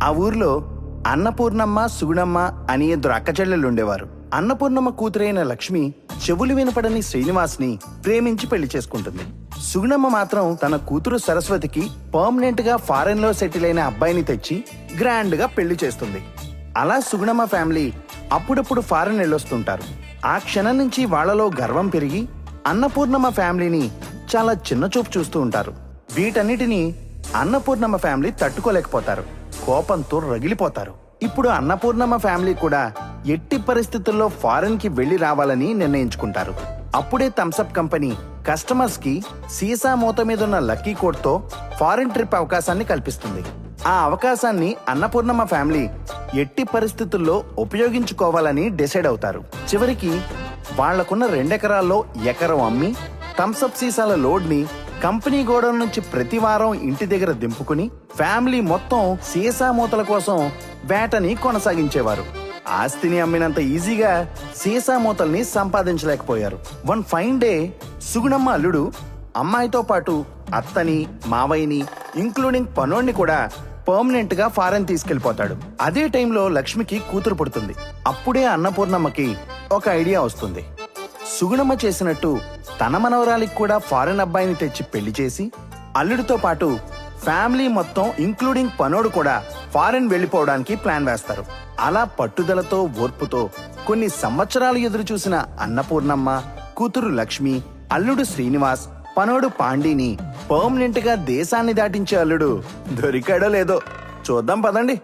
ఆ ఊర్లో అన్నపూర్ణమ్మ, సుగుణమ్మ అని ఇద్దరు అక్కచెల్లెళ్ళు ఉండేవారు. అన్నపూర్ణమ్మ కూతురైన లక్ష్మి చెవులు వినపడని శ్రీనివాస్ని ప్రేమించి పెళ్లి చేసుకుంటుంది. సుగుణమ్మ మాత్రం తన కూతురు సరస్వతికి పర్మనెంట్ గా ఫారెన్ లో సెటిల్ అయిన అబ్బాయిని తెచ్చి గ్రాండ్ గా పెళ్లి చేస్తుంది. అలా సుగుణమ్మ ఫ్యామిలీ అప్పుడప్పుడు ఫారెన్ వెళ్ళొస్తుంటారు. ఆ క్షణం నుంచి వాళ్లలో గర్వం పెరిగి అన్నపూర్ణమ్మ ఫ్యామిలీని చాలా చిన్న చూపు చూస్తూ ఉంటారు. వీటన్నిటినీ అన్నపూర్ణమ్మ ఫ్యామిలీ తట్టుకోలేకపోతారు. కోపంతో రగిలిపోతారు. ఇప్పుడు అన్నపూర్ణమ్మ ఫ్యామిలీ కూడా ఎట్టి పరిస్థితుల్లో ఫారెన్ కి వెళ్లి రావాలని నిర్ణయించుకుంటారు. అప్పుడే థమ్సప్ కంపెనీ కస్టమర్స్ కి సీసా మూత మీదున్న లక్కీ కోడ్ తో ఫారెన్ ట్రిప్ అవకాశాన్ని కల్పిస్తుంది. ఆ అవకాశాన్ని అన్నపూర్ణమ్మ ఫ్యామిలీ ఎట్టి పరిస్థితుల్లో ఉపయోగించుకోవాలని డిసైడ్ అవుతారు. చివరికి వాళ్లకున్న 2 ఎకరాల్లో ఎకరం అమ్మి థమ్సప్ సీసాల లోడ్ ని కంపెనీ గోడౌన్ నుంచి ప్రతి వారం ఇంటి దగ్గర దింపుకుని ఫ్యామిలీ మొత్తం సీసా మూతల కోసం వేటని కొనసాగించేవారు. ఆస్తిని అమ్మినంత ఈజీగా సీసా మూతల్ని సంపాదించలేకపోయారు. వన్ ఫైన్ డే సుగుణమ్మ అల్లుడు అమ్మాయితో పాటు అత్తని, మావయ్యని ఇంక్లూడింగ్ పనోడిని కూడా పర్మనెంట్ గా ఫారెన్ తీసుకెళ్లిపోతాడు. అదే టైంలో లక్ష్మికి కూతురు పుడుతుంది. అప్పుడే అన్నపూర్ణమ్మకి ఒక ఐడియా వస్తుంది. సుగుణమ్మ చేసినట్టు తన మనవరాలికి కూడా ఫారెన్ అబ్బాయిని తెచ్చి పెళ్లి చేసి అల్లుడితో పాటు ఫ్యామిలీ మొత్తం ఇంక్లూడింగ్ పనోడు కూడా ఫారెన్ వెళ్లిపోవడానికి ప్లాన్ వేస్తారు. అలా పట్టుదలతో, ఓర్పుతో కొన్ని సంవత్సరాలు ఎదురు చూసిన అన్నపూర్ణమ్మ, కూతురు లక్ష్మి, అల్లుడు శ్రీనివాస్, పనోడు పాండీని పర్మనెంట్ గా దేశాన్ని దాటించే అల్లుడు దొరికాడో లేదో చూద్దాం పదండి.